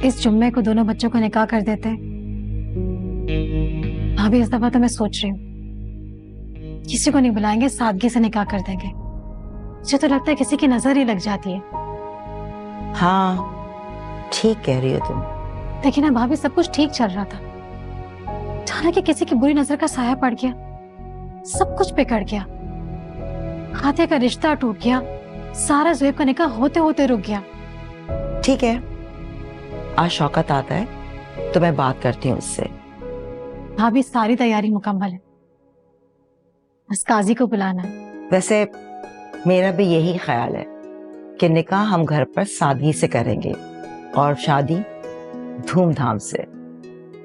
इस जुम्मे को दोनों बच्चों को निकाह कर देते। भाभी इस दफा तो मैं सोच रही हूँ किसी को नहीं बुलाएंगे, सादगी से निकाह कर देंगे। मुझे तो लगता है किसी की नजर ही लग जाती है। हाँ ठीक कह रही हो तुम। देखिए ना भाभी, सब कुछ ठीक चल रहा था, अचानक कि किसी की बुरी नजर का साया पड़ गया, सब कुछ बिगड़ गया। हाथिया का रिश्ता टूट गया, सारा ज़ुएब का निकाह होते होते रुक गया। ठीक है, आज शौकत आता है तो मैं बात करती हूँ उससे। भाभी सारी तैयारी मुकम्मल है, बस काजी को बुलाना है। वैसे मेरा भी यही ख्याल है कि निकाह हम घर पर सादगी से करेंगे और शादी धूमधाम से।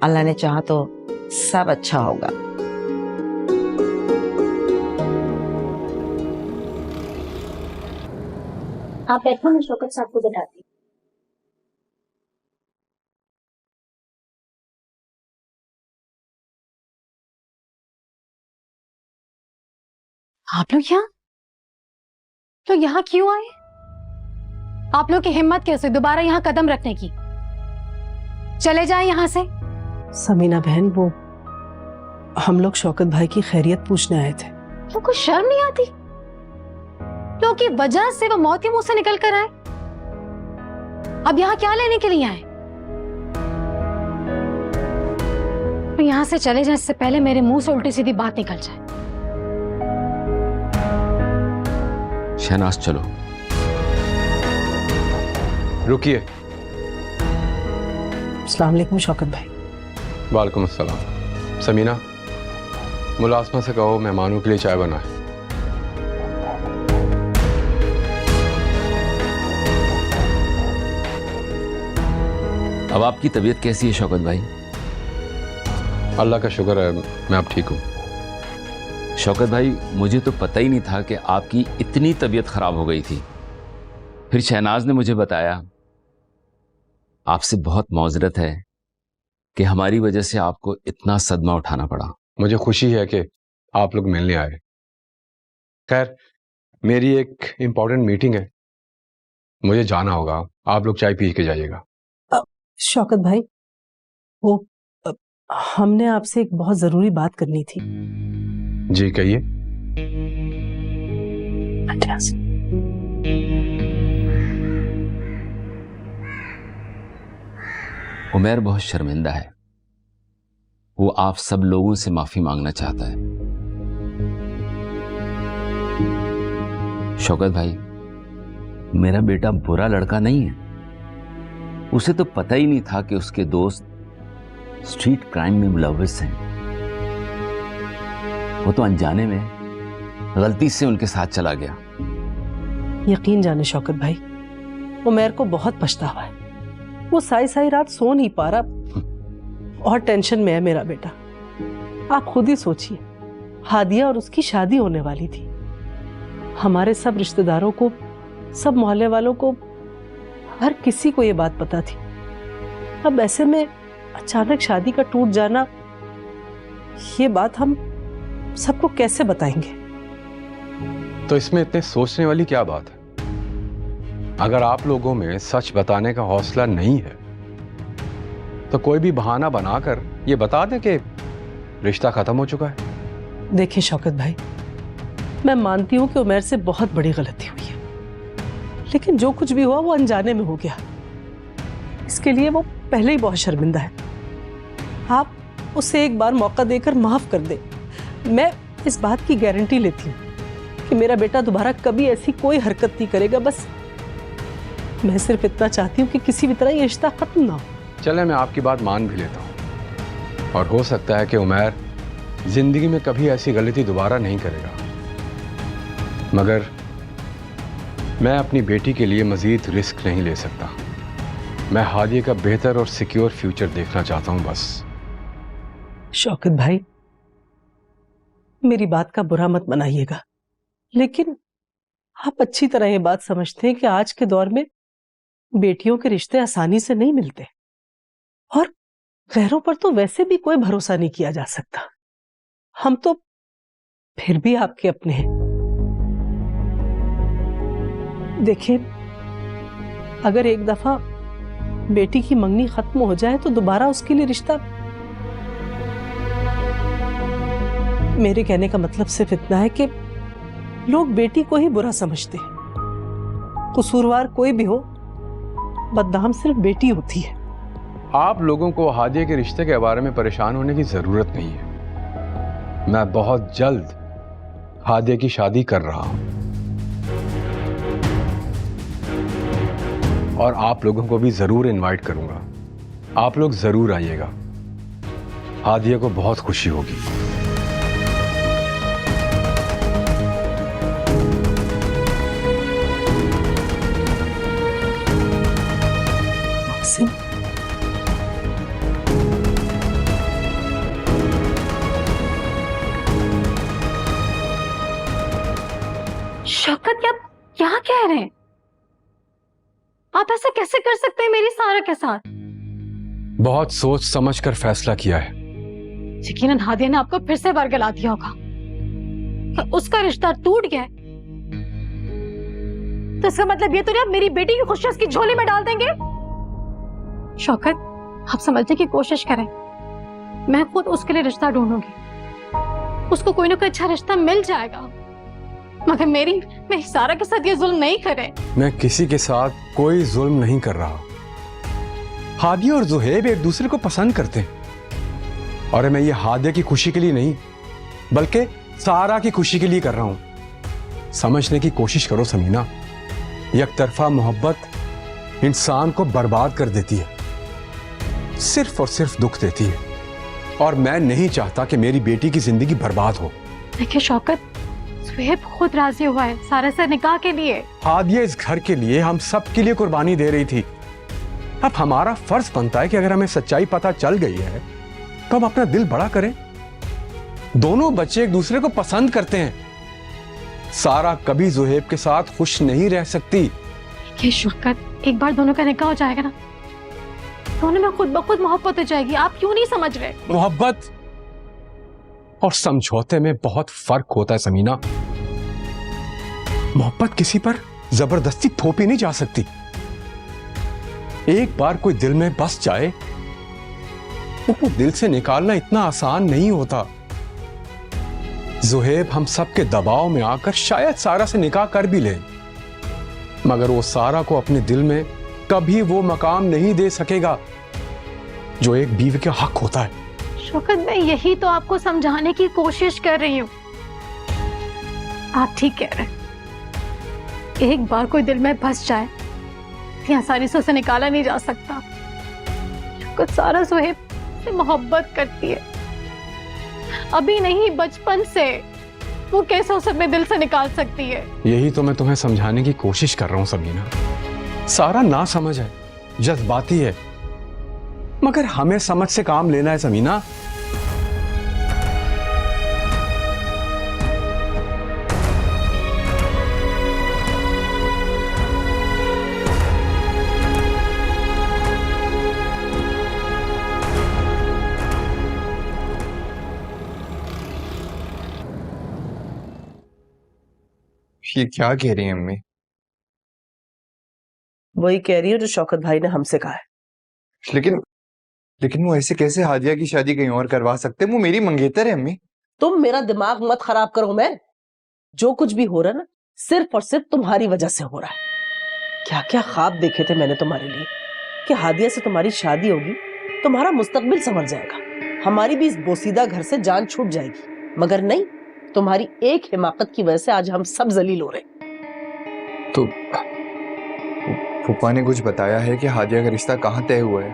अल्लाह ने चाहा तो सब अच्छा होगा। आप बैठो, मैं शौकत साहब को बताती हूँ। आप लोग यहाँ क्यों आए? आप लोग की हिम्मत कैसे दोबारा यहाँ कदम रखने की? चले जाएं यहाँ से। समीना बहन, वो हम लोग शौकत भाई की खैरियत पूछने आए थे। लोग को शर्म नहीं आती? लोग की वजह से वो मौत के मुंह से निकल कर आए, अब यहाँ क्या लेने के लिए आए? तो यहाँ से चले जाए इससे पहले मेरे मुंह से उल्टी सीधी बात निकल जाए। शहनाज चलो। रुकिए। अस्सलाम वालेकुम शौकत भाई। वालेकुम अस्सलाम। समीना, मुलाजमा से कहो मेहमानों के लिए चाय बनाए। अब आपकी तबीयत कैसी है शौकत भाई? अल्लाह का शुक्र है, मैं अब ठीक हूँ। शौकत भाई, मुझे तो पता ही नहीं था कि आपकी इतनी तबीयत खराब हो गई थी। फिर शहनाज ने मुझे बताया। आपसे बहुत मौजरत है कि हमारी वजह से आपको इतना सदमा उठाना पड़ा। मुझे खुशी है कि आप लोग मिलने आए। खैर, मेरी एक इम्पोर्टेंट मीटिंग है, मुझे जाना होगा। आप लोग चाय पी के जाइएगा। शौकत भाई, वो हमने आपसे एक बहुत जरूरी बात करनी थी। जी कहिए। उमैर बहुत शर्मिंदा है, वो आप सब लोगों से माफी मांगना चाहता है। शौकत भाई, मेरा बेटा बुरा लड़का नहीं है। उसे तो पता ही नहीं था कि उसके दोस्त स्ट्रीट क्राइम में मुलव्विस हैं। वो तो अनजाने में गलती से उनके साथ चला गया। यकीन जाने शौकत भाई, उमैर को बहुत पछतावा है। वो साई साई रात सो नहीं पा रहा और टेंशन में है मेरा बेटा। आप खुद ही सोचिए, हादिया और उसकी शादी होने वाली थी। हमारे सब रिश्तेदारों को, सब मोहल्ले वालों को, हर किसी को ये बात पता थी। अब ऐसे में अचानक शादी का टूट जाना, ये बात हम सबको कैसे बताएंगे? तो इसमें इतने सोचने वाली क्या बात है? अगर आप लोगों में सच बताने का हौसला नहीं है तो कोई भी बहाना बनाकर ये बता दें कि रिश्ता खत्म हो चुका है। देखिए शौकत भाई, मैं मानती हूं कि उमैर से बहुत बड़ी गलती हुई है, लेकिन जो कुछ भी हुआ वो अनजाने में हो गया। इसके लिए वो पहले ही बहुत शर्मिंदा है। आप उसे एक बार मौका देकर माफ कर दे। मैं इस बात की गारंटी लेती हूँ कि मेरा बेटा दोबारा कभी ऐसी कोई हरकत नहीं करेगा। बस मैं सिर्फ इतना चाहती हूँ कि किसी भी तरह ये रिश्ता खत्म ना हो। चले, मैं आपकी बात मान भी लेता हूँ और हो सकता है कि उमैर जिंदगी में कभी ऐसी गलती दोबारा नहीं करेगा, मगर मैं अपनी बेटी के लिए मजीद रिस्क नहीं ले सकता। मैं हादिया का बेहतर और सिक्योर फ्यूचर देखना चाहता हूँ बस। शौकत भाई, मेरी बात का बुरा मत मनाइएगा, लेकिन आप अच्छी तरह ये बात समझते हैं कि आज के दौर में बेटियों के रिश्ते आसानी से नहीं मिलते और गैरों पर तो वैसे भी कोई भरोसा नहीं किया जा सकता। हम तो फिर भी आपके अपने हैं। देखिए, अगर एक दफा बेटी की मंगनी खत्म हो जाए तो दोबारा उसके लिए रिश्ता। मेरे कहने का मतलब सिर्फ इतना है कि लोग बेटी को ही बुरा समझते हैं। कसूरवार कोई भी हो, बदनाम सिर्फ बेटी होती है। आप लोगों को हादिया के रिश्ते के बारे में परेशान होने की जरूरत नहीं है। मैं बहुत जल्द हादिया की शादी कर रहा हूं और आप लोगों को भी जरूर इनवाइट करूंगा। आप लोग जरूर आइएगा। हादिया को बहुत खुशी होगी। मोहसिन, शौकत, आप क्या कह रहे हैं? आप ऐसा कैसे कर सकते हैं मेरी सारा के साथ? बहुत सोच समझ कर फैसला किया है। यकीनन हादिया ने आपको फिर से बरगला दिया होगा। उसका रिश्ता टूट गया है, तो इसका मतलब ये तो नहीं आप मेरी बेटी की खुशी उसकी झोली में डाल देंगे। शौकत, आप समझने की कोशिश करें। मैं खुद उसके लिए रिश्ता ढूंढूंगी। उसको कोई ना कोई अच्छा रिश्ता मिल जाएगा, मगर मेरी सारा के साथ ये जुल्म नहीं करे। मैं किसी के साथ कोई जुल्म नहीं कर रहा। हादिया और जुहैब एक दूसरे को पसंद करते हैं और मैं ये हादिया की खुशी के लिए नहीं बल्कि सारा की खुशी के लिए कर रहा हूं। समझने की कोशिश करो समीना, एक तरफा मोहब्बत इंसान को बर्बाद कर देती है, सिर्फ और सिर्फ दुख देती है, और मैं नहीं चाहता कि मेरी बेटी की जिंदगी बर्बाद हो। देखिए शौकत, सुहेब खुद राजी हुआ है सारा से निकाह के लिए। हादिया इस घर के लिए, हम सब के लिए कुर्बानी दे रही थी। अब हमारा फर्ज बनता है कि अगर हमें सच्चाई पता चल गई है तो हम अपना दिल बड़ा करें। दोनों बच्चे एक दूसरे को पसंद करते हैं। सारा कभी जुहैब के साथ खुश नहीं रह सकती। ये शौकत, एक बार दोनों का निकाह हो जाएगा ना, दोनों में खुद ब खुद मोहब्बत हो जाएगी। आप क्यों नहीं समझ रहे? मोहब्बत और समझौते में बहुत फर्क होता है समीना। मोहब्बत किसी पर जबरदस्ती थोपी नहीं जा सकती। एक बार कोई दिल में बस जाए वो दिल से निकालना इतना आसान नहीं होता। जुहैब हम सब के दबाव में आकर शायद सारा से निकाह कर भी ले, मगर वो सारा को अपने दिल में कभी वो मकाम नहीं दे सकेगा जो एक बीवी का हक होता है। शौकत, मैं यही तो आपको समझाने की कोशिश कर रही हूँ। आप ठीक कह रहे हैं। एक बार कोई दिल में बस जाए तो आसानी से उसे निकाला नहीं जा सकता। शौकत, सारा सुहेब से मोहब्बत करती है, अभी नहीं बचपन से। वो कैसे उसे अपने दिल से निकाल सकती है? यही तो मैं तुम्हें समझाने की कोशिश कर रहा हूं समीना। सारा ना समझ है, जज्बाती है, मगर हमें समझ से काम लेना है समीना। ये क्या कह रही है अम्मी? वही कह रही है जो शौकत भाई ने हमसे कहा है। लेकिन वो ऐसे कैसे हादिया की शादी कहीं और करवा सकते हैं? वो मेरी मंगेतर है अम्मी। तुम मेरा दिमाग मत खराब करो। मैं जो कुछ भी हो रहा है ना, सिर्फ और सिर्फ तुम्हारी वजह से हो रहा है। क्या क्या ख्वाब देखे थे मैंने तुम्हारे लिए कि हादिया से तुम्हारी शादी होगी, तुम्हारा मुस्तकबिल संवर जाएगा, हमारी भी इस बोसीदा घर से जान छूट जाएगी। मगर नहीं, तुम्हारी एक हिमाकत की वजह से आज हम सब जलील हो रहे। तो फूफा ने कुछ बताया है कि हादिया का रिश्ता कहाँ तय हुआ है?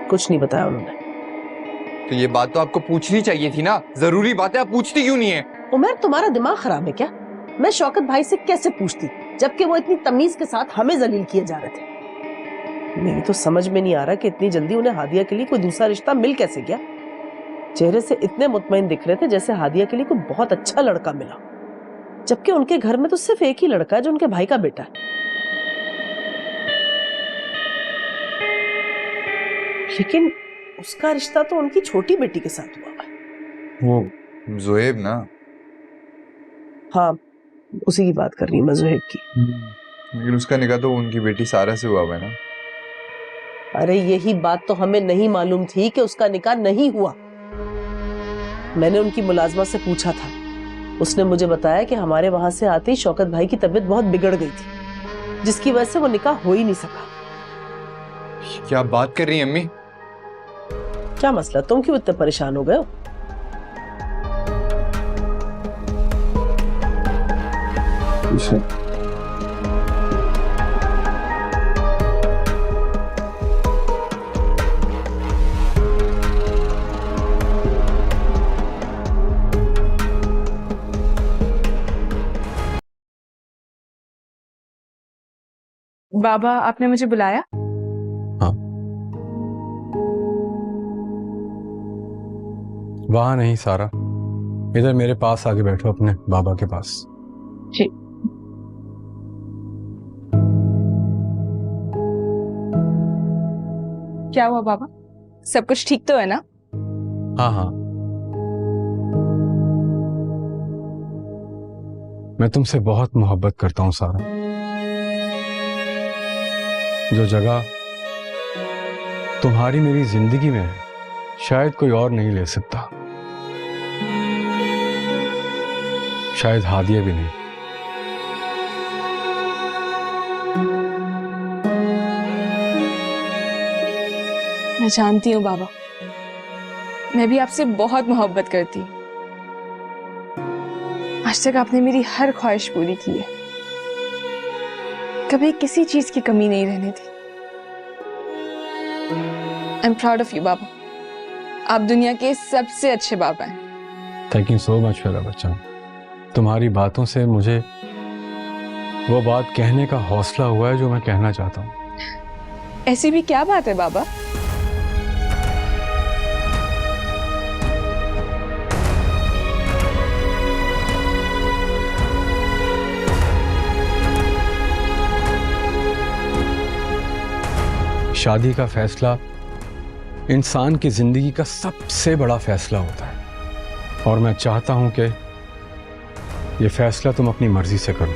कुछ नहीं बताया उन्होंने। तो ये बात तो आपको पूछनी चाहिए थी ना। जरूरी बात है, आप पूछती क्यों नहीं है? उमर, तुम्हारा दिमाग खराब है क्या? मैं शौकत भाई से कैसे पूछती जबकि वो इतनी तमीज के साथ हमें जलील किए जा रहे थे। मेरी तो समझ में नहीं आ रहा कि इतनी जल्दी उन्हें हादिया के लिए कोई दूसरा रिश्ता मिल कैसे गया। चेहरे से इतने मुतमईन दिख रहे थे जैसे हादिया के लिए कोई बहुत अच्छा लड़का मिला, जबकि उनके घर में तो सिर्फ एक ही लड़का है जो उनके भाई का बेटा है। लेकिन उसका रिश्ता तो उनकी छोटी बेटी के साथ हुआ है। वो जुहैब ना? हाँ, उसी की बात कर रही हूँ मैं, जुहैब की। लेकिन उसका निकाह तो उनकी बेटी सारा से हुआ है ना। अरे यही बात तो हमें नहीं मालूम थी कि उसका निकाह नहीं हुआ। मैंने उनकी मुलाजमा से पूछा था, उसने मुझे बताया कि हमारे वहां से आते ही शौकत भाई की तबीयत बहुत बिगड़ गई थी, जिसकी वजह से वो निकाह हो ही नहीं सका। क्या बात कर रही हैं अम्मी? क्या मसला, तुम क्यों इतने परेशान हो गए हो? बाबा, आपने मुझे बुलाया? हाँ, वहां नहीं सारा, इधर मेरे पास आके बैठो, अपने बाबा के पास। जी। क्या हुआ बाबा, सब कुछ ठीक तो है ना? हाँ हाँ, मैं तुमसे बहुत मोहब्बत करता हूं सारा। जो जगह तुम्हारी मेरी जिंदगी में है, शायद कोई और नहीं ले सकता, शायद हादिया भी नहीं। मैं जानती हूँ बाबा, मैं भी आपसे बहुत मोहब्बत करती हूँ। आज तक आपने मेरी हर ख्वाहिश पूरी की है, कभी किसी चीज की कमी नहीं रहने दी। I am proud of you बाबा, आप दुनिया के सबसे अच्छे बाबा हैं। थैंक यू सो मच मेरा बच्चा। तुम्हारी बातों से मुझे वो बात कहने का हौसला हुआ है जो मैं कहना चाहता हूँ। ऐसी भी क्या बात है बाबा? शादी का फैसला इंसान की जिंदगी का सबसे बड़ा फैसला होता है, और मैं चाहता हूं कि ये फैसला तुम अपनी मर्जी से करो।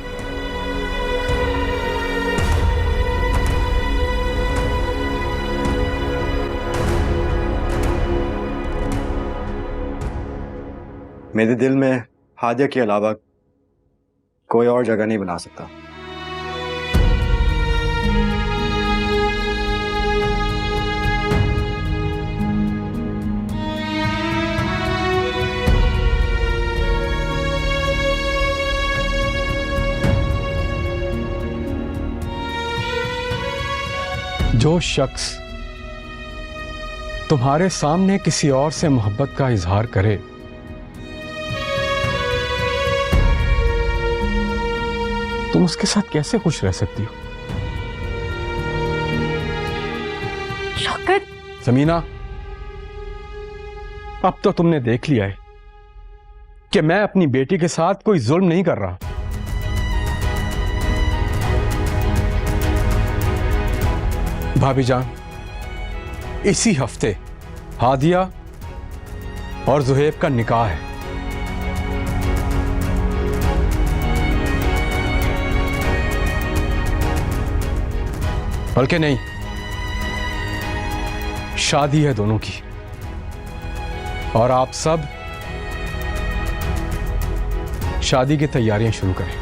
मेरे दिल में हादिया के अलावा कोई और जगह नहीं बना सकता। जो शख्स तुम्हारे सामने किसी और से मोहब्बत का इजहार करे, तुम उसके साथ कैसे खुश रह सकती हो? शौकत, समीना, अब तो तुमने देख लिया है कि मैं अपनी बेटी के साथ कोई जुल्म नहीं कर रहा। भाभी जान, इसी हफ्ते हादिया और जुहैब का निकाह है। बल्कि नहीं, शादी है दोनों की, और आप सब शादी की तैयारियां शुरू करें।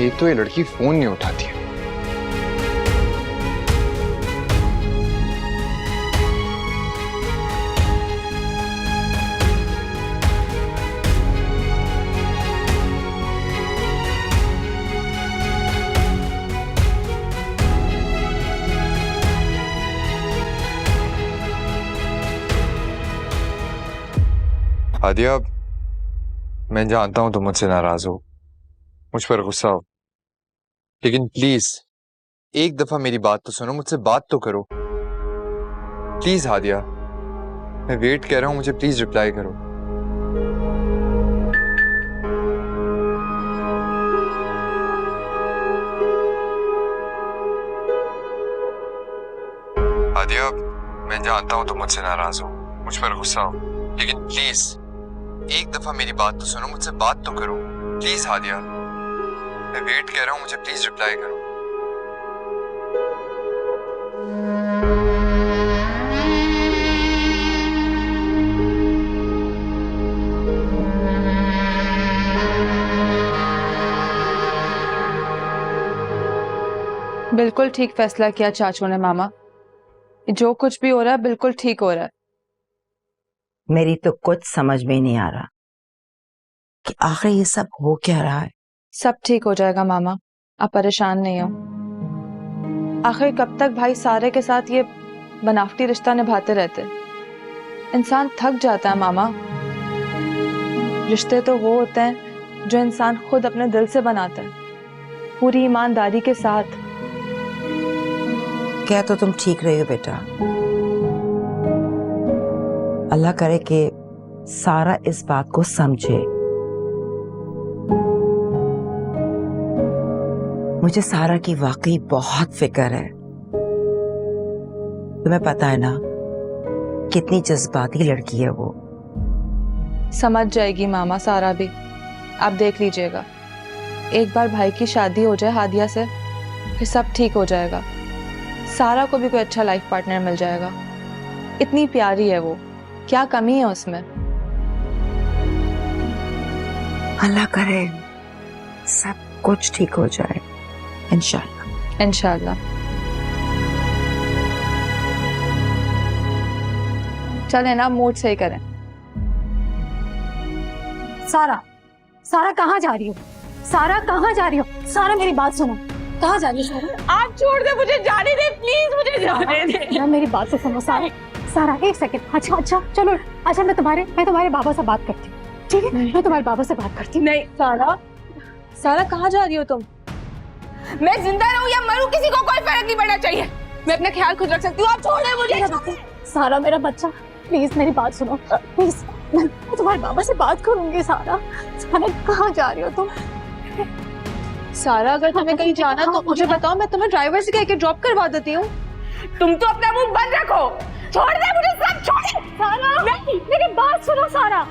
एक तो ये लड़की फोन नहीं उठाती है। हादिया, मैं जानता हूं तुम मुझसे नाराज हो, मुझ पर गुस्सा हो, लेकिन प्लीज एक दफा मेरी बात तो सुनो, मुझसे बात तो करो प्लीज। हादिया, मैं वेट कर रहा हूं, मुझे प्लीज रिप्लाई करो। हादिया, मैं जानता हूं तुम मुझसे नाराज हो, मुझ पर गुस्सा हो, लेकिन प्लीज एक दफा मेरी बात तो सुनो, मुझसे बात तो करो प्लीज। हादिया, मैं वेट कर रहा हूं, मुझे प्लीज रिप्लाई करो। बिल्कुल ठीक फैसला किया चाचू ने मामा। जो कुछ भी हो रहा है बिल्कुल ठीक हो रहा है। मेरी तो कुछ समझ में ही नहीं आ रहा कि आखिर ये सब हो क्या रहा है। सब ठीक हो जाएगा मामा, आप परेशान नहीं हो। आखिर कब तक भाई सारे के साथ ये बनावटी रिश्ता निभाते रहते? इंसान थक जाता है मामा। रिश्ते तो वो होते हैं जो इंसान खुद अपने दिल से बनाता है, पूरी ईमानदारी के साथ। क्या तो तुम ठीक रही हो बेटा। अल्लाह करे कि सारा इस बात को समझे। मुझे सारा की वाकई बहुत फिक्र है। तुम्हें पता है ना कितनी जज्बाती लड़की है वो। समझ जाएगी मामा सारा भी, आप देख लीजिएगा। एक बार भाई की शादी हो जाए हादिया से, फिर सब ठीक हो जाएगा। सारा को भी कोई अच्छा लाइफ पार्टनर मिल जाएगा। इतनी प्यारी है वो, क्या कमी है उसमें? अल्लाह करे सब कुछ ठीक हो जाए, इंशाल्लाह। इंशाल्लाह। चले ना, मूड सही करें। सारा, सारा कहाँ जा रही हो? सारा कहाँ जा रही हो? सारा मेरी बात सुनो, कहाँ जा रही हो सारा? आप छोड़ दे, मुझे जाने दे प्लीज, मुझे जाने दे। ना मेरी बात तो सुनो सारा। सारा एक सेकंड। अच्छा अच्छा चलो, अच्छा मैं तुम्हारे बाबा से बात करती हूँ, ठीक है? मैं तुम्हारे बाबा से बात करती हूँ। नहीं सारा, सारा कहाँ जा रही हो तुम? मैं जिंदा रहूं या मरूं किसी को कोई फर्क नहीं पड़ना चाहिए। मैं अपना ख्याल खुद रख सकती हूँ, आप छोड़ दे मुझे। सारा मेरा बच्चा, प्लीज मेरी बात सुनो प्लीज। मैं तुम्हारे बाबा से बात करूंगी। सारा, सारा कहाँ जा रही हो तुम? सारा, अगर तुम्हें कहीं जाना तो मुझे बताओ, मैं तुम्हें ड्राइवर से कह के ड्रॉप करवा देती हूँ। तुम तो अपना मुंह बंद रखो, छोड़ दे मुझे, सब छोड़। सारा मेरी बात सुनो सारा।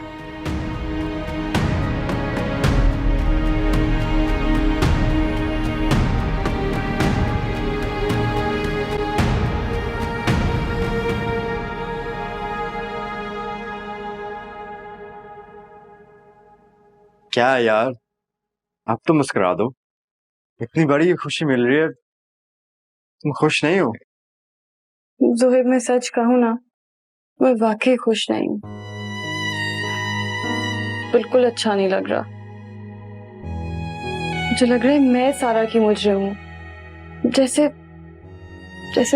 क्या है यार, अब तो मुस्कुरा दो। इतनी बड़ी खुशी मिल रही है, तुम खुश नहीं हो? ज़ोहिब, मैं सच कहूँ ना, मैं वाकई खुश नहीं हूँ। बिल्कुल अच्छा नहीं लग रहा। मुझे लग रहा है मैं सारा की मुजरिम हूँ, जैसे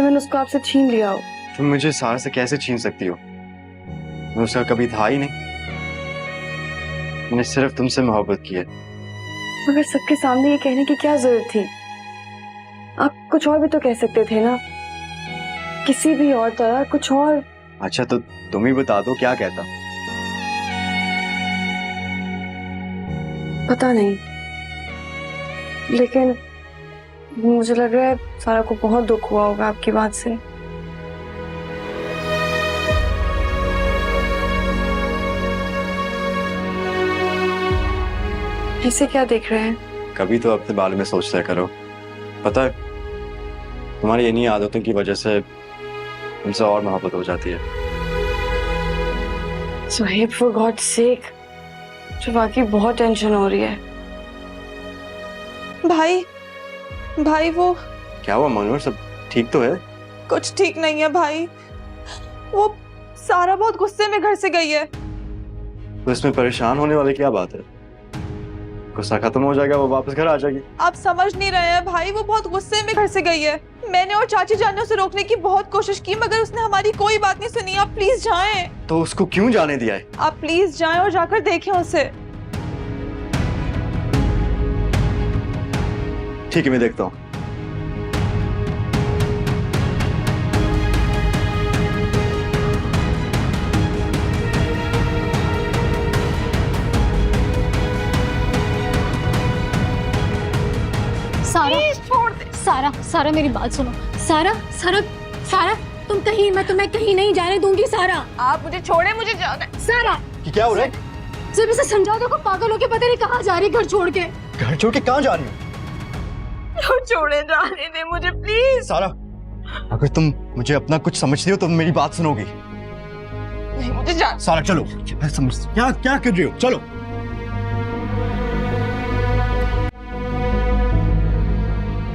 मैंने उसको आपसे छीन लिया हो। तुम मुझे सारा से कैसे छीन सकती हो? मैं उसका कभी था ही नहीं। मैंने सिर्फ तुमसे मोहब्बत की है। मगर सबके सामने ये कहने की क्या जरूरत थी? आप कुछ और भी तो कह सकते थे ना, किसी भी और तरह कुछ और। अच्छा तो तुम ही बता दो, क्या कहता? पता नहीं, लेकिन मुझे लग रहा है सारा को बहुत दुख हुआ होगा आपकी बात से। ऐसे क्या देख रहे हैं? कभी तो अपने बारे में सोचते करो। पता है, तुम्हारी इन्हीं आदतों की वजह से तुमसे और मोहब्बत हो जाती है। ज़ोहिब, फॉर गॉड सेक, मुझे वाकई बहुत टेंशन हो रही है। भाई भाई वो क्या हुआ मनोहर, सब ठीक तो है? कुछ ठीक नहीं है भाई। वो सारा बहुत गुस्से में घर से गई है। तो इसमें परेशान होने वाली क्या बात है? गुस्सा खत्म हो जाएगा, वो वापस घर आ जाएगी। आप समझ नहीं रहे हैं भाई, वो बहुत गुस्से में घर से गई है। मैंने और चाची जान ने उसे रोकने की बहुत कोशिश की मगर उसने हमारी कोई बात नहीं सुनी। आप प्लीज जाएं। तो उसको क्यों जाने दिया है? आप प्लीज जाएं और जाकर देखें उसे। ठीक है, मैं देखता हूँ। सारा सारा सारा मेरी बात सुनो। सारा सारा सारा तुम कहीं, मैं तुम्हें कहीं नहीं जाने दूंगी। सारा आप मुझे छोड़े, मुझे जाना है। सारा क्या हो रहा है? जब इसे समझा दो को पागल होके पता नहीं कहाँ जा रही घर छोड़ के। घर छोड़ के कहाँ जा रही हो? छोड़े, जाने दे मुझे प्लीज। सारा, अगर तुम मुझे अपना कुछ समझती हो तो मेरी बात सुनोगी। नहीं, मुझे जाना। सारा चलो, समझ क्या क्या कर रही हो? चलो।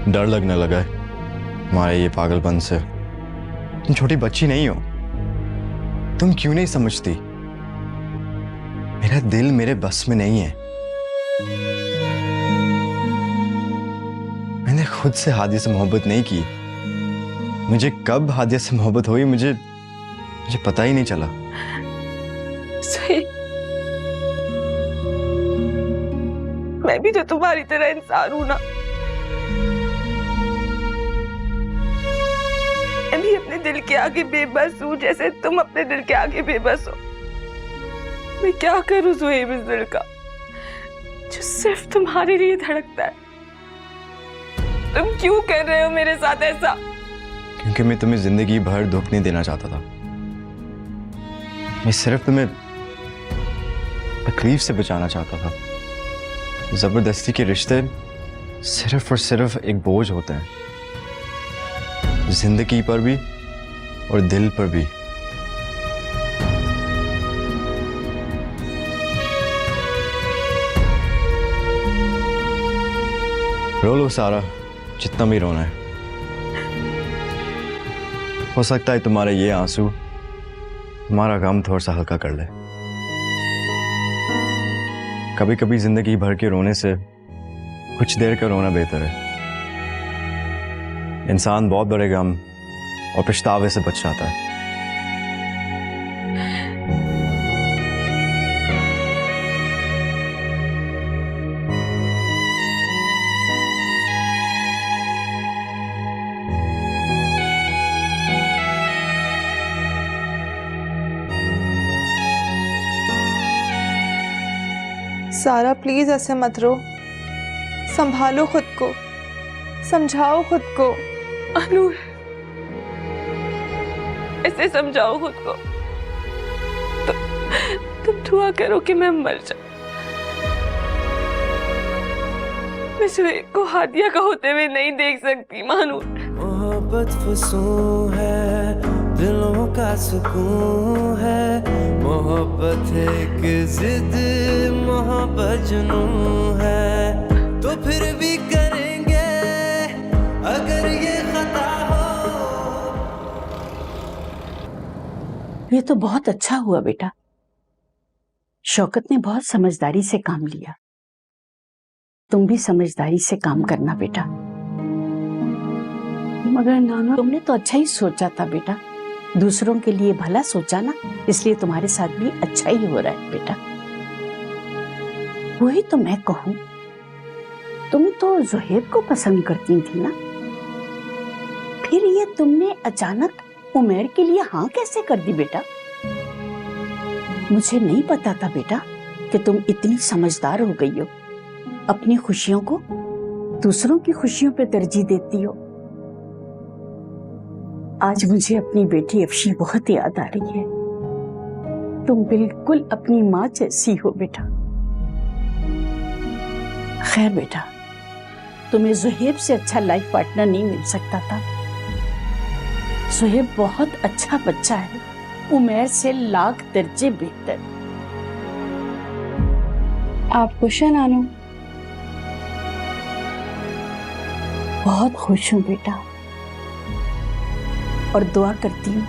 डर लगने लगा है तुम्हारे ये पागलपन से। तुम छोटी बच्ची नहीं हो। तुम क्यों नहीं समझती? मेरा दिल मेरे बस में नहीं है। मैंने खुद से हादिया से मोहब्बत नहीं की। मुझे कब हादिया से मोहब्बत हुई मुझे पता ही नहीं चला। सही, मैं भी तो तुम्हारी तरह इंसान हूं ना। मैं भी अपने दिल के आगे बेबस हूँ जैसे तुम अपने दिल के आगे बेबस हो। मैं क्या करूं ज़ुहैब इस दिल का जो सिर्फ तुम्हारे लिए धड़कता है। तुम क्यों कर रहे हो मेरे साथ ऐसा? क्योंकि मैं तुम्हें जिंदगी भर दुख नहीं देना चाहता था। मैं सिर्फ तुम्हें तकलीफ से बचाना चाहता था। जबरदस्ती के रिश्ते सिर्फ और सिर्फ एक बोझ होते हैं, जिंदगी पर भी और दिल पर भी। रो लो सारा, जितना भी रोना है। हो सकता है तुम्हारे ये आंसू तुम्हारा गम थोड़ा सा हल्का कर ले। कभी कभी जिंदगी भर के रोने से कुछ देर का रोना बेहतर है। इंसान बहुत बड़े गम और पछतावे से बच जाता है। सारा प्लीज ऐसे मत रो। संभालो खुद को, समझाओ खुद को। अनूर, ऐसे समझाओ खुद को। तुम दुआ करो कि मैं मर जाऊं। मैं ज़ुहैब को हादिया का होते हुए नहीं देख सकती मानूर। मोहब्बत फसूं है, दिलों का सुकून है। मोहब्बत एक जिद, मोहब्बत जुनून है। तो फिर भी करेंगे अगर ये खता हो। ये तो बहुत अच्छा हुआ बेटा। शौकत ने बहुत समझदारी से काम लिया। तुम भी समझदारी से काम करना बेटा। मगर नाना, तुमने तो अच्छा ही सोचा था बेटा। दूसरों के लिए भला सोचा ना, इसलिए तुम्हारे साथ भी अच्छा ही हो रहा है बेटा। वही तो मैं कहूं, तुम तो ज़ुहैब को पसंद करती थी ना, फिर ये तुमने अचानक उमैर के लिए हाँ कैसे कर दी बेटा? मुझे नहीं पता था बेटा कि तुम इतनी समझदार हो गई हो। अपनी खुशियों को दूसरों की खुशियों पे तरजीह देती हो। आज मुझे अपनी बेटी अफशी बहुत याद आ रही है। तुम बिल्कुल अपनी माँ जैसी हो बेटा। खैर बेटा, तुम्हें ज़ुहैब से अच्छा लाइफ पार्टनर नहीं मिल सकता था। ज़ुहैब बहुत अच्छा बच्चा है, उमैर से लाख दर्जे बेहतर। आप खुश हैं नानू? बहुत खुश हूँ बेटा, और दुआ करती हूँ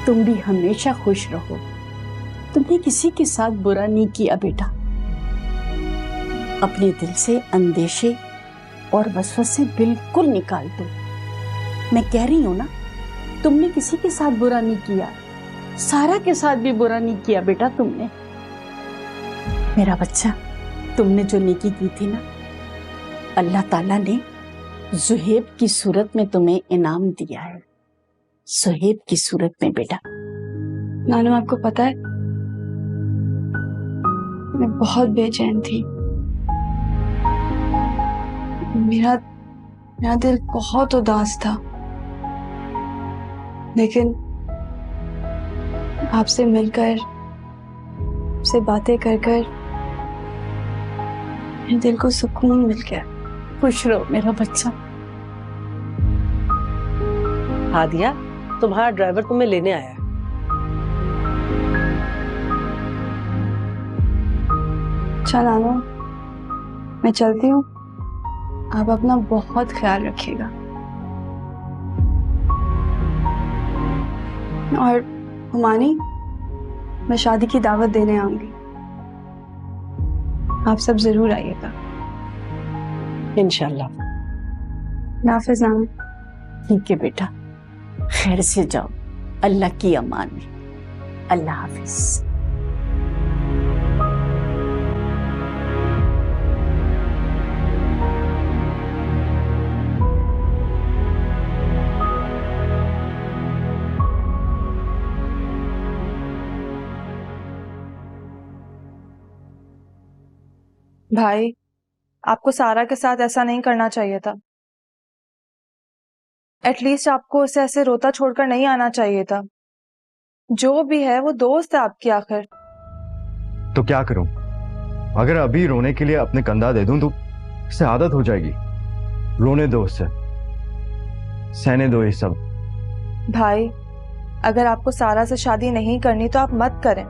तुम भी हमेशा खुश रहो। तुमने किसी के साथ बुरा नहीं किया बेटा। अपने दिल से अंदेशे और वसवसे बिल्कुल निकाल दो। मैं कह रही हूँ ना, तुमने किसी के साथ बुरा नहीं किया, सारा के साथ भी बुरा नहीं किया बेटा तुमने। मेरा बच्चा, तुमने जो नेकी की थी ना, अल्लाह ताला ने ज़ुहैब की सूरत में तुम्हें इनाम दिया है। ज़ुहैब की सूरत में बेटा। नानू, आपको पता है मैं बहुत बेचैन थी। मेरा दिल बहुत उदास था, लेकिन आपसे मिलकर, आपसे बातें कर कर मेरे दिल को सुकून मिल गया। खुश रहो मेरा बच्चा। हादिया, तुम्हारा ड्राइवर तुम्हें लेने आया है। अच्छा नानू, मैं चलती हूँ। आप अपना बहुत ख्याल रखिएगा। और हुमानी, मैं शादी की दावत देने आऊंगी, आप सब जरूर आइएगा। इंशाल्लाह। नाफिज नानू। ठीक है बेटा, खैर से जाओ, अल्लाह की अमान में। अल्लाह हाफिज। भाई, आपको सारा के साथ ऐसा नहीं करना चाहिए था। एटलीस्ट आपको उसे ऐसे रोता छोड़कर नहीं आना चाहिए था। जो भी है वो दोस्त है आपकी आखिर। तो क्या करूं? अगर अभी रोने के लिए अपने कंधा दे दूं तो इससे आदत हो जाएगी। रोने दो उससे, सहने दो ये सब। भाई, अगर आपको सारा से शादी नहीं करनी तो आप मत करें।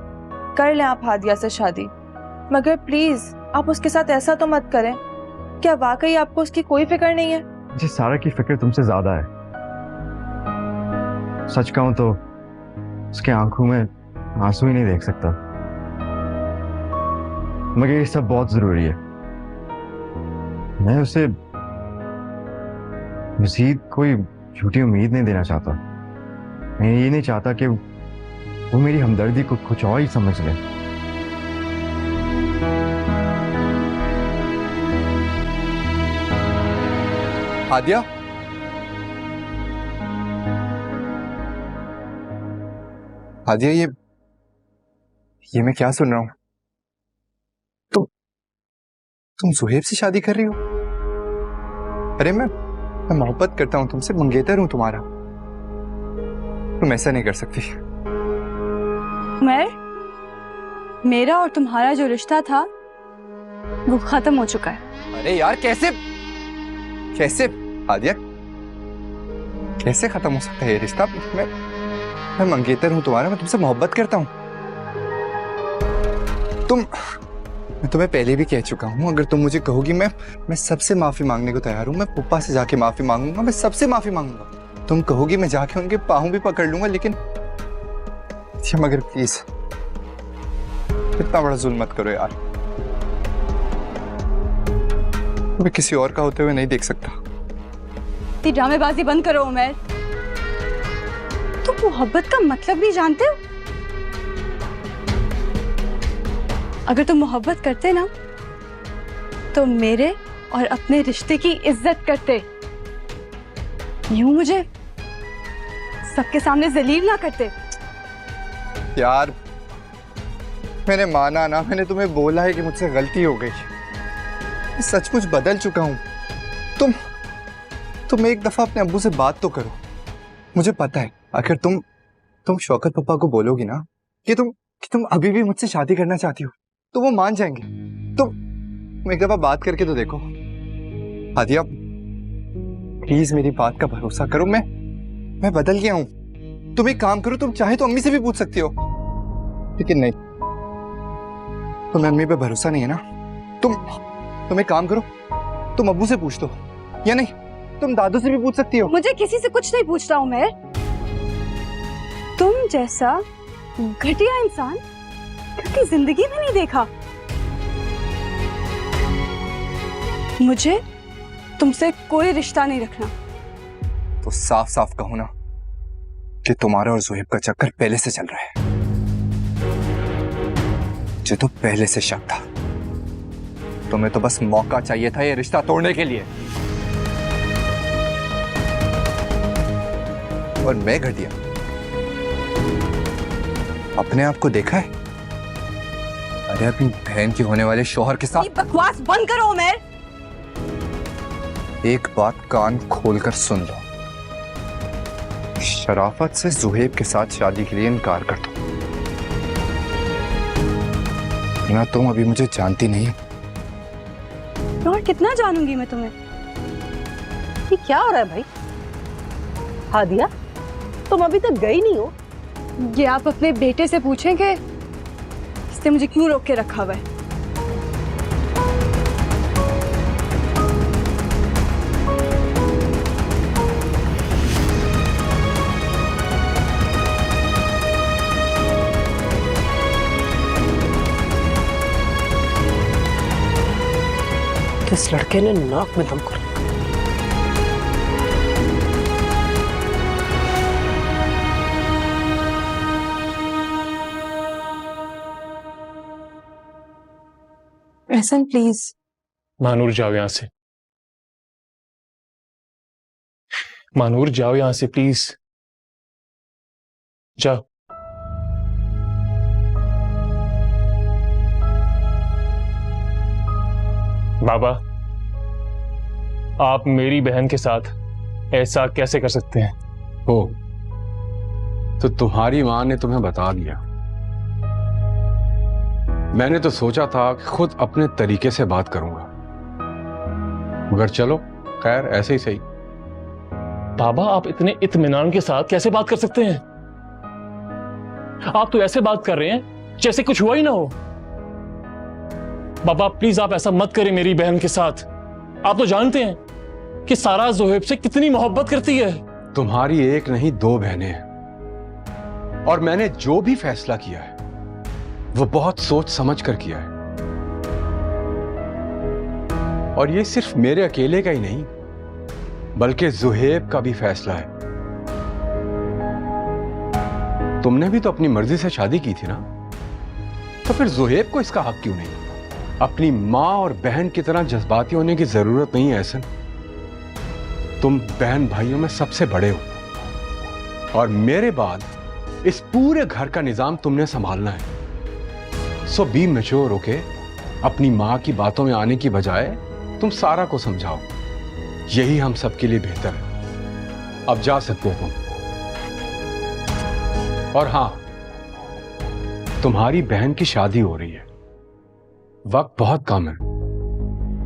कर लें आप हादिया से शादी, मगर प्लीज आप उसके साथ ऐसा तो मत करें। क्या वाकई आपको उसकी कोई फिक्र नहीं है? मुझे सारा की फिक्र तुमसे ज्यादा है। सच कहूं तो उसके आंखों में आंसू ही नहीं देख सकता, मगर ये सब बहुत जरूरी है। मैं उसे मजीद कोई झूठी उम्मीद नहीं देना चाहता। मैं ये नहीं चाहता कि वो मेरी हमदर्दी को कुछ और ही समझ ले। हादिया, हादिया, ये मैं क्या सुन रहा हूं? तुम ज़ुहैब से शादी कर रही हो? अरे मैं मोहब्बत करता हूं तुमसे, मंगेतर हूं तुम्हारा। तुम ऐसा नहीं कर सकती। मेरा और तुम्हारा जो रिश्ता था वो खत्म हो चुका है। अरे यार, कैसे हादिया, कैसे खत्म हो सकता है ये रिश्ता? मैं मंगेतर हूं तुम्हारा, मैं तुमसे मोहब्बत करता हूं। मैं तुम्हें पहले भी कह चुका हूं, अगर तुम मुझे कहोगी मैं सबसे माफी मांगने को तैयार हूं। मैं पुप्पा से जाके माफी मांगूंगा, मैं सबसे माफी मांगूंगा। तुम कहोगी मैं जाके उनके पाँव भी पकड़ लूंगा, लेकिन मगर प्लीज इतना बड़ा जुल्म मत करो यार। मैं किसी और का होते हुए नहीं देख सकता। इतनी ड्रामेबाजी बंद करो उमर। तुम मोहब्बत का मतलब नहीं जानते हो? अगर तुम मोहब्बत करते ना तो मेरे और अपने रिश्ते की इज्जत करते, यूं मुझे सबके सामने जलील ना करते। यार, मैंने माना ना, मैंने तुम्हें बोला है कि मुझसे गलती हो गई। मैं सचमुच बदल चुका हूं। तुम एक दफा अपने अब्बू से बात तो करो। मुझे पता है अगर तुम शौकत पापा को बोलोगी ना कि तुम अभी भी मुझसे शादी करना चाहती हो तो वो मान जाएंगे। तुम एक दफा बात करके तो देखो। हादिया, प्लीज मेरी बात का भरोसा करो। मैं बदल गया हूं। तुम एक काम करो, तुम चाहे तो अम्मी से भी पूछ सकती हो, लेकिन नहीं, तुम्हें अम्मी पे भरोसा नहीं है ना। तुम एक काम करो, तुम अब्बू से पूछ दो, या नहीं तुम दादू से भी पूछ सकती हो। मुझे किसी से कुछ नहीं पूछ रहा हूँ मैं। तुम जैसा घटिया इंसान कभी जिंदगी में नहीं देखा। मुझे तुमसे कोई रिश्ता नहीं रखना। तो साफ साफ कहो ना कि तुम्हारा और ज़ुहैब का चक्कर पहले से चल रहा है। मुझे तो पहले से शक था। तुम्हें तो बस मौका चाहिए था ये रिश्ता तोड़ने के लिए। और मैं घटिया अपने आप को देखा है? अरे अपनी बहन के होने वाले शौहर के साथ। बकवास बंद करो उमर। एक बात कान खोलकर सुन लो, शराफत से ज़ुहैब के साथ शादी के लिए इनकार कर दो, ना तुम अभी मुझे जानती नहीं। और कितना जानूंगी मैं तुम्हें। ये क्या हो रहा है भाई? हादिया, तुम अभी तक गई नहीं हो। ये आप अपने बेटे से पूछेंगे इसने मुझे क्यों रोक के रखा हुआ है। इस लड़के ने नाक में दम कर लिया। एहसन प्लीज। मानूर जाओ यहां से, मानूर जाओ यहां से प्लीज, जाओ। बाबा, आप मेरी बहन के साथ ऐसा कैसे कर सकते हैं? हो तो तुम्हारी मां ने तुम्हें बता दिया। मैंने तो सोचा था कि खुद अपने तरीके से बात करूंगा, मगर चलो खैर ऐसे ही सही। बाबा, आप इतने इत्मीनान के साथ कैसे बात कर सकते हैं? आप तो ऐसे बात कर रहे हैं जैसे कुछ हुआ ही ना हो। बाबा प्लीज आप ऐसा मत करें मेरी बहन के साथ। आप तो जानते हैं कि सारा ज़ुहैब से कितनी मोहब्बत करती है। तुम्हारी एक नहीं दो बहनें हैं, और मैंने जो भी फैसला किया है वो बहुत सोच समझ कर किया है। और ये सिर्फ मेरे अकेले का ही नहीं, बल्कि ज़ुहैब का भी फैसला है। तुमने भी तो अपनी मर्जी से शादी की थी ना, तो फिर ज़ुहैब को इसका हक क्यों नहीं? अपनी मां और बहन की तरह जज्बाती होने की जरूरत नहीं है एहसन। तुम बहन भाइयों में सबसे बड़े हो, और मेरे बाद इस पूरे घर का निजाम तुमने संभालना है। सो बी मैच्योर होके अपनी मां की बातों में आने की बजाय तुम सारा को समझाओ। यही हम सबके लिए बेहतर है। अब जा सकते हो तुम। और हां, तुम्हारी बहन की शादी हो रही है, वक्त बहुत कम है।